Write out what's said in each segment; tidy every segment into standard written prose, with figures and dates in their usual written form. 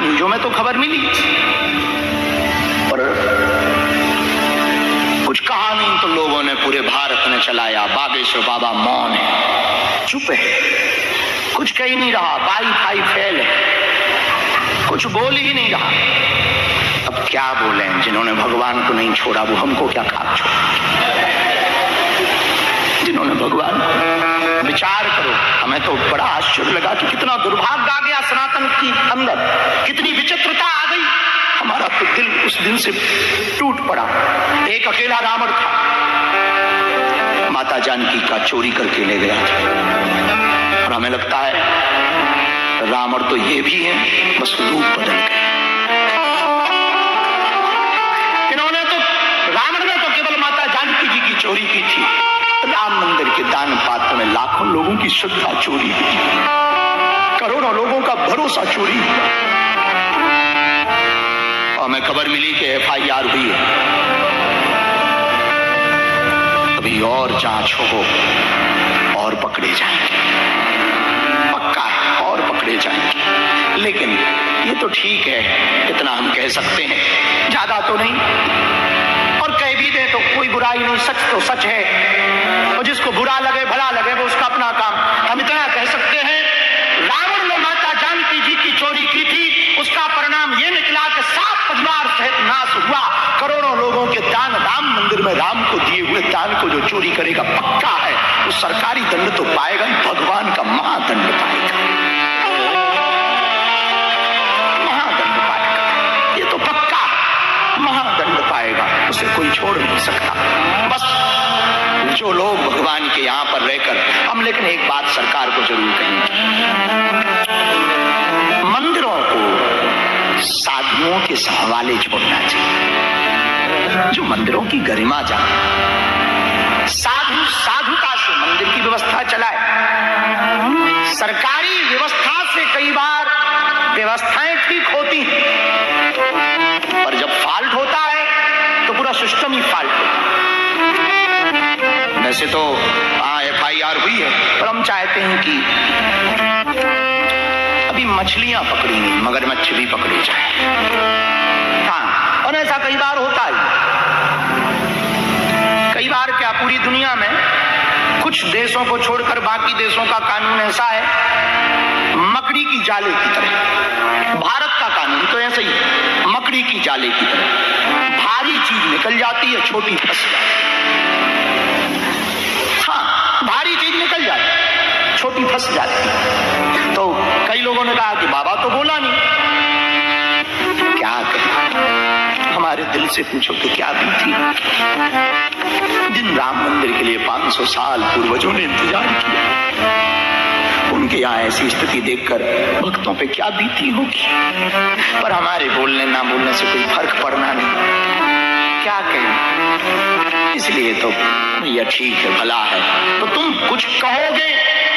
न्यूजों में तो खबर मिली, पर कुछ कहा नहीं तो लोगों ने, पूरे भारत ने चलाया। बागेश्वर बाबा मौन है, चुप है, कुछ कह ही नहीं रहा। वाईफाई फेल है, कुछ बोल ही नहीं रहा। अब क्या बोले, जिन्होंने भगवान को नहीं छोड़ा वो हमको क्या खाक छोड़ा। जिन्होंने भगवान को, विचार करो, हमें तो बड़ा आश्चर्य लगा कि कितना दुर्भाग्य आ गया सनातन की अंदर, कितनी विचित्रता आ गई। हमारा तो दिल उस दिन से टूट पड़ा। एक अकेला रावण था, माता जानकी का चोरी करके ले गया था, और हमें लगता है रावण तो ये भी है, बस रूप बदल गए। इन्होंने तो, रावण ने तो केवल माता जानकी जी की चोरी की थी, राम मंदिर के दान पात्र में लाखों लोगों की श्रद्धा चोरी हुई, करोड़ों लोगों का भरोसा चोरी हुआ। हमें खबर मिली कि FIR हुई है, अभी और जांच हो और पकड़े जाएंगे, पक्का है, और पकड़े जाएंगे। लेकिन ये तो ठीक है, इतना हम कह सकते हैं, ज्यादा तो नहीं, और कह भी दे तो कोई बुराई नहीं, सच तो सच है, और जिसको बुरा लगे भला लगे वो उसका अपना काम। हम इतना कह सकते हैं, रावण ने माता जानकी जी की चोरी की थी, उसका परिणाम ये निकला कि 7 परिवार सहित नाश हुआ। करोड़ों लोगों के दान, राम मंदिर में राम को दिए हुए दान को जो चोरी करेगा, पक्का है वो सरकारी दंड तो पाएगा, भगवान का महादंड पाएगा, महादंड पाएगा, ये तो पक्का महादंड पाएगा, उसे कोई छोड़ नहीं सकता। बस जो लोग भगवान के यहाँ पर रहकर हम, लेकिन एक बात सरकार को जरूर कहेंगे, मंदिरों को साधुओं के हवाले छोड़ना चाहिए, जो मंदिरों की गरिमा जाने, साधु साधुता से मंदिर की व्यवस्था चलाए। सरकारी व्यवस्था से कई बार व्यवस्थाएं ठीक होती हैं, पर जब फॉल्ट होता है तो पूरा सिस्टम ही फॉल्ट होता है। वैसे तो FIR हुई है, पर हम चाहते हैं कि अभी मछलियां पकड़ी नहीं, मगरमच्छ भी पकड़ी जाए। हाँ, और ऐसा कई बार होता है, कई बार क्या, पूरी दुनिया में कुछ देशों को छोड़कर बाकी देशों का कानून ऐसा है, मकड़ी की जाले की तरह। भारत का कानून तो ऐसा ही, मकड़ी की जाले की तरह, भारी चीज निकल जाती है, छोटी फंस जाती है। भारी चीज निकल जाती, छोटी फंस जाती। तो कई लोगों ने कहा कि बाबा तो बोला नहीं, क्या करें, हमारे दिल से पूछो तो क्या बीती। जिन राम मंदिर के लिए 500 साल पूर्वजों ने इंतजार किया, उनके यहाँ ऐसी स्थिति देखकर भक्तों पे क्या बीती होगी। पर हमारे बोलने ना बोलने से कोई फर्क पड़ना नहीं, क्या कहें। इसलिए तो भैया ठीक है, भला है, तो तुम कुछ कहोगे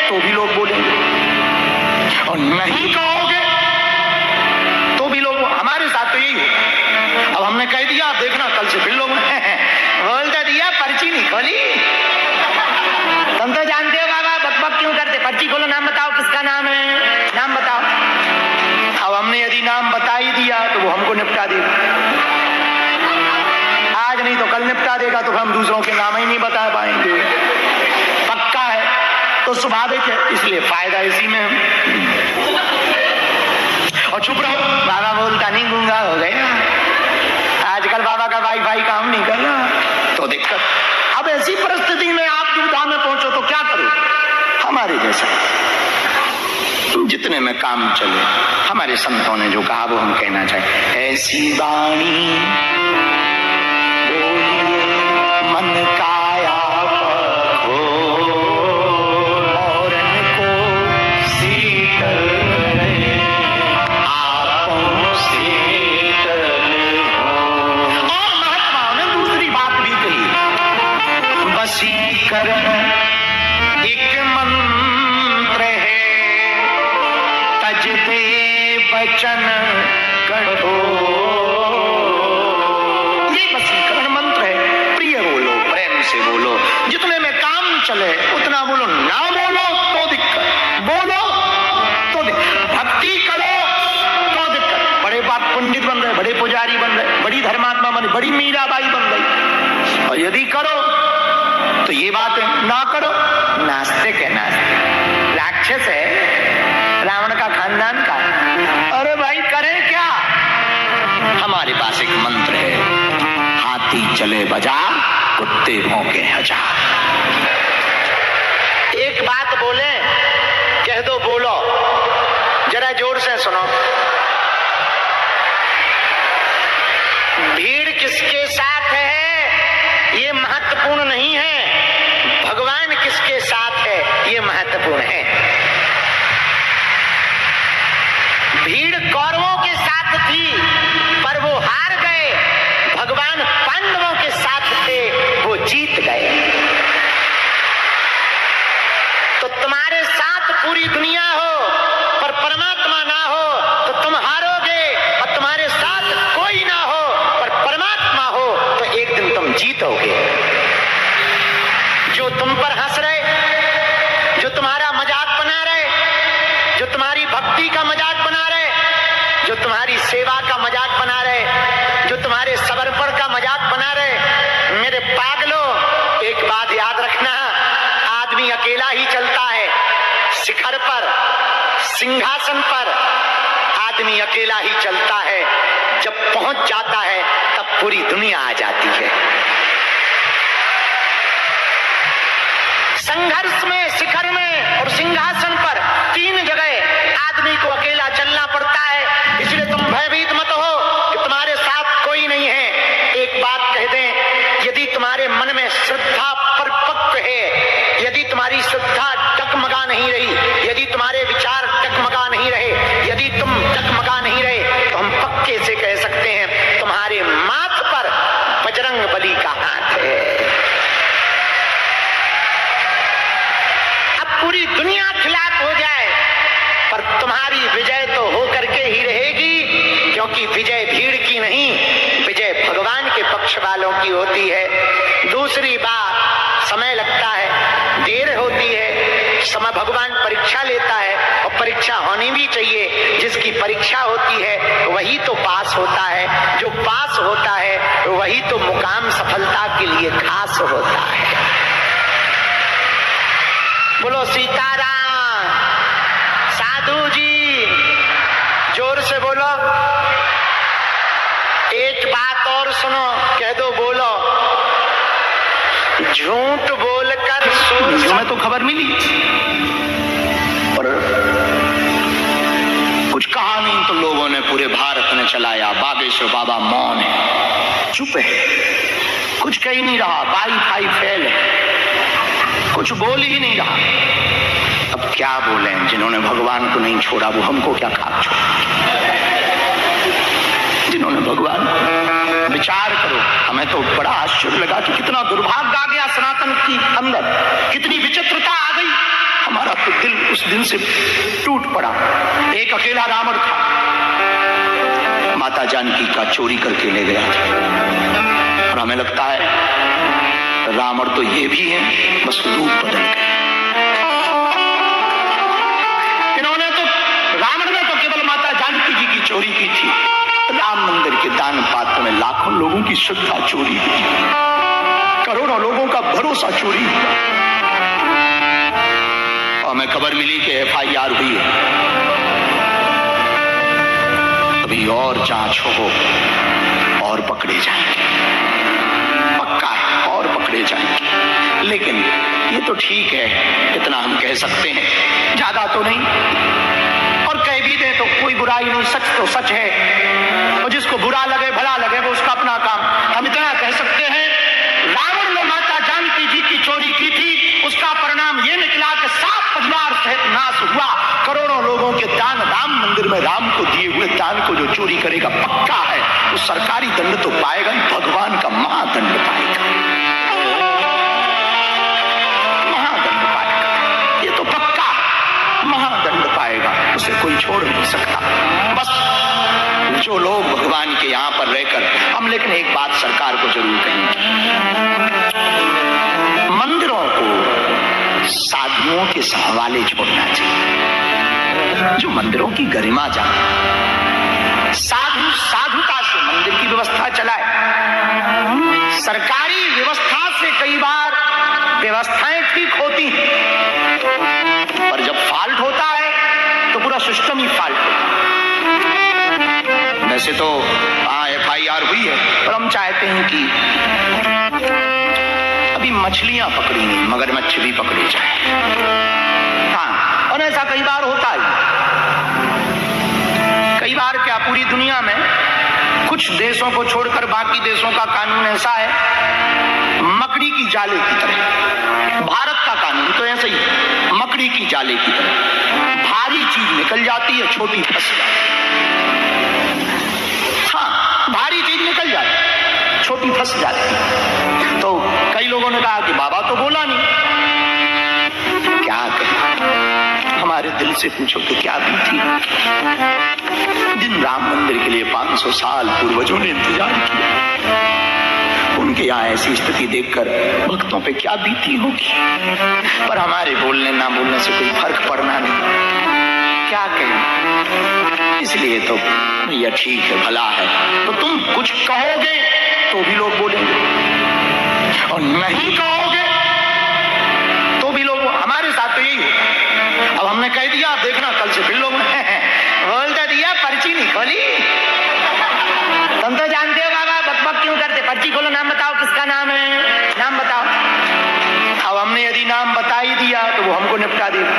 तो भी लोग बोलेंगे, और नहीं कहोगे तो भी लोग। हमारे साथ तो यही होता। अब हमने कह दिया, आप देखना कल से फिर लोग बोलता दिया, पर्ची नहीं खोली। तुम तो जानते हो बाबा बकबक क्यों करते, पर्ची खोलो, नाम बताओ, किसका नाम है, नाम बताओ। अब हमने यदि नाम बता ही दिया तो वो हमको निपटा देगा, आज नहीं तो कल निपटा देगा, तो हम दूसरों के नाम ही नहीं बता पाएंगे, पक्का है। तो स्वाभाविक है, इसलिए फायदा इसी में है। और चुप रहो, बाबा बोलता नहीं, गूंगा हो गया। आजकल बाबा का वाईफाई काम नहीं कर रहा, तो दिक्कत। अब ऐसी परिस्थिति में आप दुविधा में पहुंचो तो क्या करो, हमारे जैसा जितने में काम चले। हमारे संतों ने जो कहा वो हम कहना चाहिए, ऐसी वाणी मन काया हो, मौरन को शीतल आपों शीतल हो। और महात्माओं ने दूसरी बात भी कही, वशीकरण एक मंत्र है, तज दे वचन कठोर। जितने में काम चले उतना बोलो, ना बोलो तो दिक्कत, बोलो तो दिक्कत, भक्ति करो तो दिक्कत, बड़ी मीराबाई बन गई। और यदि करो तो ये बात है, ना करो नास्तिक है, नास्तिक राक्षस है, रावण का खानदान का। अरे भाई करें क्या? हमारे पास एक मंत्र है, हाथी चले बाजार, कुत्ते भौंके हजार। एक बात बोले, कह दो बोलो, जरा जोर से सुनो। भीड़ किसके साथ है ये महत्वपूर्ण नहीं है, भगवान किसके साथ है ये महत्वपूर्ण है। भीड़ कौरवों के साथ थी पर वो हार गए, भगवान पांडवों के साथ थे वो जीत गए। तो तुम्हारे साथ पूरी दुनिया हो पर परमात्मा ना हो तो तुम हारोगे, और तुम्हारे साथ कोई ना हो पर परमात्मा हो तो एक दिन तुम जीतोगे। जो तुम पर हंस रहे, जो तुम्हारा मजाक बना रहे, जो तुम्हारी भक्ति का मजाक बना रहे, जो तुम्हारी सेवा का मजाक बना रहे, जो तुम्हारे समर्पण का मजाक बना रहे, मेरे पागलों एक बात याद रखना, आदमी अकेला ही चलता है शिखर पर, सिंहासन पर आदमी अकेला ही चलता है। जब पहुंच जाता है तब पूरी दुनिया आ जाती है। संघर्ष में, शिखर में और सिंहासन पर तीन जगह आदमी को अकेला चलना पड़ता है। इसलिए तुम भयभीत मत हो कि तुम्हारे साथ कोई नहीं है। एक बात कह दें, यदि तुम्हारे मन में श्रद्धा परिपक्व है, यदि तुम्हारी श्रद्धा टकमगा नहीं रही, यदि तुम्हारे विचार टकमगा नहीं रहे, यदि तुम टकमगा नहीं रहे, तो हम पक्के से कह सकते हैं तुम्हारे माथ पर बजरंग बली का हाथ है। अब पूरी दुनिया खिलाफ हो जाए पर तुम्हारी विजय तो होकर के ही रहेगी, क्योंकि विजय भीड़ की नहीं, विजय भगवान के पक्ष वालों की होती है। दूसरी बात, समय लगता है, देर होती है, समय भगवान परीक्षा लेता है और परीक्षा होनी भी चाहिए। जिसकी परीक्षा होती है वही तो पास होता है, जो पास होता है वही तो मुकाम सफलता के लिए खास होता है। बोलो सीताराम। साधु जी जोर से बोलो। एक बात और सुनो, कह दो बोलो। झूठ बोलकर तुम्हें तो खबर मिली पर कुछ कहा नहीं, तो लोगों ने पूरे भारत ने चलाया। बागेश्वर बाबा मौन है, चुप है, कुछ कह ही नहीं रहा, वाईफाई फेल है, कुछ बोल ही नहीं रहा। अब क्या बोले, जिन्होंने भगवान को नहीं छोड़ा वो हमको क्या खाक छोड़ा। जिन्होंने भगवान को, विचार करो, हमें तो बड़ा आश्चर्य लगा कि कितना दुर्भाग्य आ गया सनातन की अंदर, कितनी विचित्रता आ गई। हमारा तो दिल उस दिन से टूट पड़ा। एक अकेला रावण था, माता जानकी का चोरी करके ले गया था, और हमें लगता है रावण तो ये भी है, बस रूप बदल गए। इन्होंने तो, रावण ने तो केवल माता जानकी जी की चोरी की थी, राम मंदिर के दान पात्र में लाखों लोगों की श्रद्धा चोरी हुई, करोड़ों लोगों का भरोसा चोरी हुआ। और हमें खबर मिली कि FIR हुई है, अभी और जांच हो और पकड़े जाएंगे, पक्का है, और पकड़े जाएंगे। लेकिन ये तो ठीक है, इतना हम कह सकते हैं, ज्यादा तो नहीं, और कह भी दे तो कोई बुराई नहीं, सच तो सच है, और जिसको बुरा लगे भला लगे वो उसका अपना काम। हम इतना कह सकते हैं, रावण ने माता जानकी जी की चोरी की थी, उसका परिणाम ये निकला कि 7 परिवार सहित नाश हुआ। करोड़ों लोगों के दान राम मंदिर में राम को दिए हुए दान को जो चोरी करेगा, पक्का है वो सरकारी दंड तो पाएगा ही, भगवान का महादंड पाएगा, महादंड पाएगा, ये तो पक्का महादंड पाएगा, उसे कोई छोड़ नहीं सकता। बस जो लोग भगवान के यहाँ पर रहकर हम, लेकिन एक बात सरकार को जरूर कहेंगे, मंदिरों को साधुओं के हवाले छोड़ना चाहिए, जो मंदिरों की गरिमा जाने, साधु साधुता से मंदिर की व्यवस्था चलाए। वैसे तो FIR हुई है, पर हम चाहते हैं कि अभी मछलियां पकड़ी नहीं, मगरमच्छ भी पकड़ी जाए। हाँ, और ऐसा कई बार होता है। कई बार क्या, पूरी दुनिया में कुछ देशों को छोड़कर बाकी देशों का कानून ऐसा है, मकड़ी की जाले की तरह। भारत का कानून तो ऐसा ही, मकड़ी की जाले की तरह। भारी चीज निकल जाती है, छोटी फंस जाती है। हाँ, भारी चीज निकल जाती है, छोटी फंस जाती है। तो कई लोगों ने कहा कि बाबा तो बोला नहीं, क्या करें? हमारे दिल से पूछो कि क्या बीती। जिन राम मंदिर के लिए 500 साल पूर्वजों ने इंतजार किया, उनके यहाँ ऐसी स्थिति देखकर भक्तों पे क्या बीती होगी। पर हमारे बोलने ना बोलने से कोई फर्क पड़ना नहीं, क्या कहें। इसलिए तो भैया ठीक है, भला है, तो तुम कुछ कहोगे तो भी लोग बोलेंगे, और नहीं कहोगे तो भी लोग। हमारे साथ तो यही हो। अब हमने कह दिया, देखना कल से फिर लोग बोलते दिया, पर्ची नहीं खोली। तुम तो जानते हो बाबा बकबक क्यों करते, पर्ची खोलो, नाम बताओ, किसका नाम है, नाम बताओ। अब हमने यदि नाम बता ही दिया तो वो हमको निपटा देगा,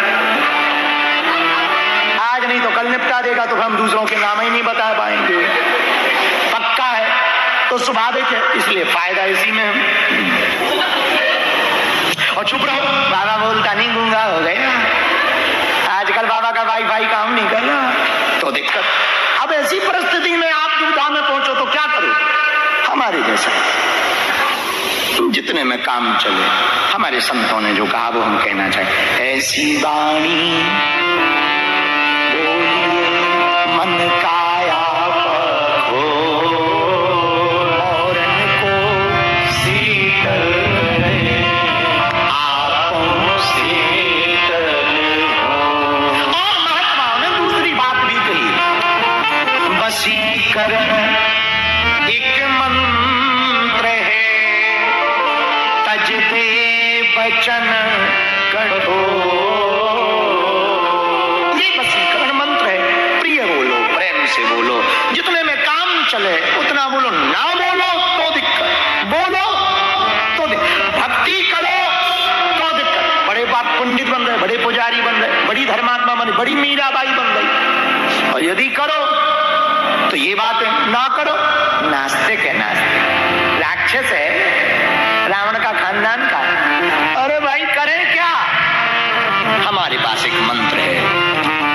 आज नहीं तो कल निपटा देगा, तो हम दूसरों के नाम ही नहीं बता पाएंगे। पक्का है, तो स्वाभाविक है, इसलिए फायदा इसी में है। और चुप रहो, बाबा बोलता नहीं, गूंगा हो गया। आजकल बाबा का वाईफाई काम नहीं कर रहा, तो दिक्कत। अब ऐसी परिस्थिति में आप दुविधा में पहुंचो तो क्या करो। हमारे जैसा जितने में काम चले, हमारे संतों ने जो कहा वो हम कहना चाहिए। ऐसी वाणी मन काया हो, और को शीतल आपों शीतल हो। और महात्माओं ने दूसरी बात भी कही, वशीकरण एक मंत्र है, तज दे वचन कठोर। ये वशीकरण मंत्र है, प्रिय बोलो, प्रेम से बोलो, जितने में काम चले उतना बोलो, ना बोलो तो दिक्कत, बोलो तो दिक्कत, भक्ति करो तो दिक्कत। बड़े बाप पंडित बन गए, बड़े पुजारी बन गए, बड़ी धर्मात्मा बन गई, बड़ी मीराबाई बन गई, और यदि करो तो ये बात है, ना करो नास्तिक है, नास्तिक राक्षस है, रावण का खानदान का। अरे भाई करें क्या। हमारे पास एक मंत्र है,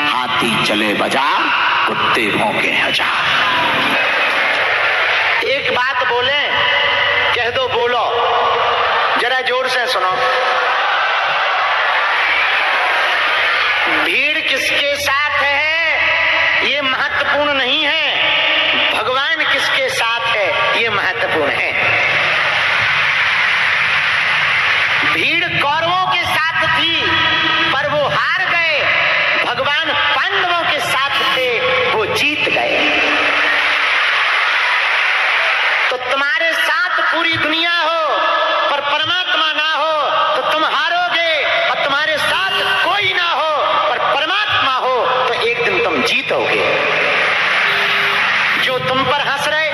हाथी चले बाजार, कुत्ते भौंके हजार। एक बात बोले, कह दो, बोलो, जरा जोर से सुनो। भीड़ किसके साथ है ये महत्वपूर्ण नहीं है, भगवान किसके साथ है ये महत्वपूर्ण है। भीड़ कौरवों के साथ थी पर वो हार गए, भगवान पांडवों के साथ थे वो जीत गए। तो तुम्हारे साथ पूरी दुनिया हो पर परमात्मा ना हो तो तुम हारोगे, और तुम्हारे साथ कोई ना हो पर परमात्मा हो तो एक दिन तुम जीतोगे। जो तुम पर हंस रहे,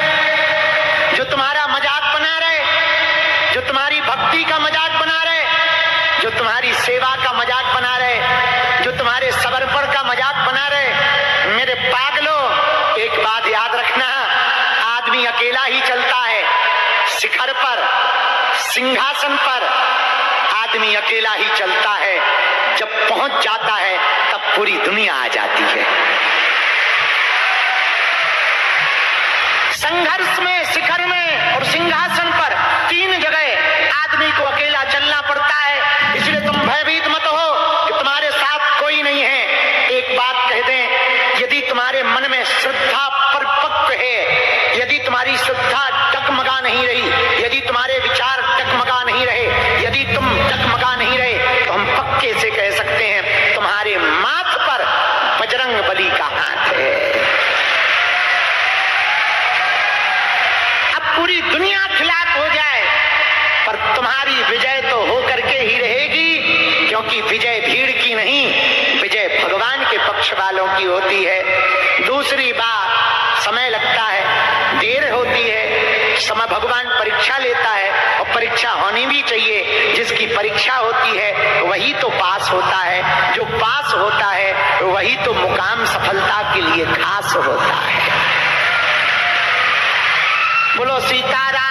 जो तुम्हारा मजाक बना रहे, जो तुम्हारी भक्ति का मजाक बना रहे, जो तुम्हारी सेवा का मजाक बना रहे, जो तुम्हारे समर्पण का मजाक बना रहे, मेरे पागलों, एक बात याद रखना, आदमी अकेला ही चलता है, शिखर पर, सिंहासन पर आदमी अकेला ही चलता है, जब पहुंच जाता है तब पूरी दुनिया आ जाती है। संघर्ष में, शिखर में और सिंहासन पर, तीन जगह आदमी को अकेला चलना पड़ता है। इसलिए तुम भयभीत मत हो कि तुम्हारे साथ कोई नहीं है। एक बात कह दें, यदि तुम्हारे मन में श्रद्धा परिपक्व है, यदि तुम्हारी श्रद्धा डगमगा नहीं रही, यदि तुम्हारे विचार डगमगा नहीं रहे, यदि तुम डगमगा नहीं रहे, तो हम पक्के से कह सकते हैं तुम्हारे माथ पर बजरंग बली का हाथ है। अब पूरी दुनिया खिलाफ हो जाए पर तुम्हारी विजय तो होकर के ही रहेगी, क्योंकि विजय भीड़ की नहीं, विजय भगवान के पक्ष वालों की होती है। दूसरी बात, समय लगता है, देर होती है, समय भगवान परीक्षा लेता है और परीक्षा होनी भी चाहिए। जिसकी परीक्षा होती है वही तो पास होता है, जो पास होता है वही तो मुकाम सफलता के लिए खास होता है। बोलो सीताराम।